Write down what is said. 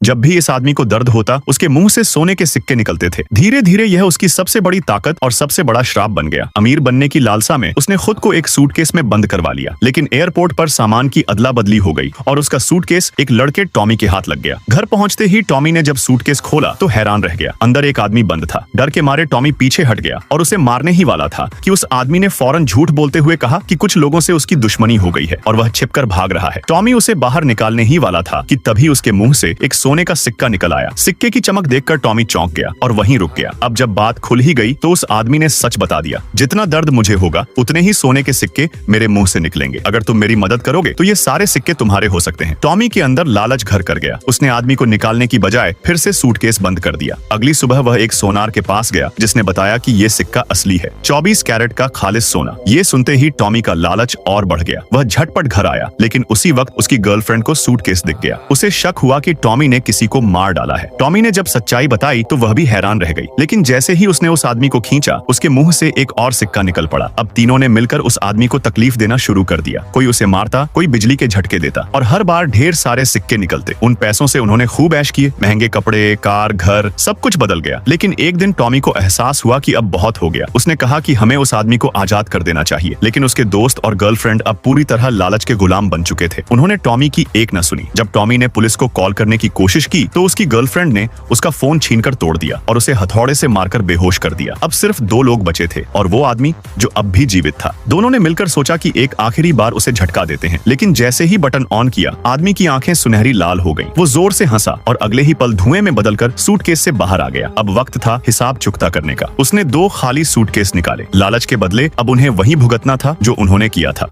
जब भी इस आदमी को दर्द होता उसके मुंह से सोने के सिक्के निकलते थे। धीरे धीरे यह उसकी सबसे बड़ी ताकत और सबसे बड़ा श्राप बन गया। अमीर बनने की लालसा में उसने खुद को एक सूटकेस में बंद करवा लिया, लेकिन एयरपोर्ट पर सामान की अदला बदली हो गई और उसका सूटकेस एक लड़के टॉमी के हाथ लग गया। घर पहुंचते ही टॉमी ने जब सूटकेस खोला तो हैरान रह गया। अंदर एक आदमी बंद था। डर के मारे टॉमी पीछे हट गया और उसे मारने ही वाला था कि उस आदमी ने फौरन झूठ बोलते हुए कहा कि कुछ लोगों से उसकी दुश्मनी हो गई है और वह छिपकर भाग रहा है। टॉमी उसे बाहर निकालने ही वाला था कि तभी उसके मुंह से एक सोने का सिक्का निकल आया। सिक्के की चमक देखकर टॉमी चौंक गया और वहीं रुक गया। अब जब बात खुल ही गई तो उस आदमी ने सच बता दिया, जितना दर्द मुझे होगा उतने ही सोने के सिक्के मेरे मुंह से निकलेंगे। अगर तुम मेरी मदद करोगे तो ये सारे सिक्के तुम्हारे हो सकते हैं। टॉमी के अंदर लालच घर कर गया। उसने आदमी को निकालने की बजाय फिर से सूटकेस बंद कर दिया। अगली सुबह वह एक सोनार के पास गया जिसने बताया कि ये सिक्का असली है, 24 कैरेट का खालिस सोना। ये सुनते ही टॉमी का लालच और बढ़ गया। वह झटपट घर आया, लेकिन उसी वक्त उसकी गर्लफ्रेंड को सूटकेस दिख गया। उसे शक हुआ कि टॉमी ने किसी को मार डाला है। टॉमी ने जब सच्चाई बताई तो वह भी हैरान रह गई, लेकिन जैसे ही उसने उस आदमी को खींचा उसके मुंह से एक और सिक्का निकल पड़ा। अब तीनों ने मिलकर उस आदमी को तकलीफ देना शुरू कर दिया। कोई उसे मारता, कोई बिजली के झटके देता और हर बार ढेर सारे सिक्के निकलते। उन पैसों से उन्होंने खूब ऐश किए, महंगे कपड़े, कार, घर, सब कुछ बदल गया। लेकिन एक दिन टॉमी को एहसास हुआ कि अब बहुत हो गया। उसने कहा कि हमें उस आदमी को आजाद कर देना चाहिए, लेकिन उसके दोस्त और गर्लफ्रेंड अब पूरी तरह लालच के गुलाम बन चुके थे। उन्होंने टॉमी की एक न सुनी। जब टॉमी ने पुलिस को कॉल करने की कोशिश की तो उसकी गर्लफ्रेंड ने उसका फोन छीनकर तोड़ दिया और उसे हथौड़े से मारकर बेहोश कर दिया। अब सिर्फ 2 लोग बचे थे और वो आदमी जो अब भी जीवित था। दोनों ने मिलकर सोचा कि एक आखिरी बार उसे झटका देते हैं, लेकिन जैसे ही बटन ऑन किया आदमी की आंखें सुनहरी लाल हो गईं। वो जोर से हंसा और अगले ही पल धुएं में बदलकर सूटकेस से बाहर आ गया। अब वक्त था हिसाब चुकता करने का। उसने 2 खाली सूटकेस निकाले। लालच के बदले अब उन्हें वही भुगतना था जो उन्होंने किया था।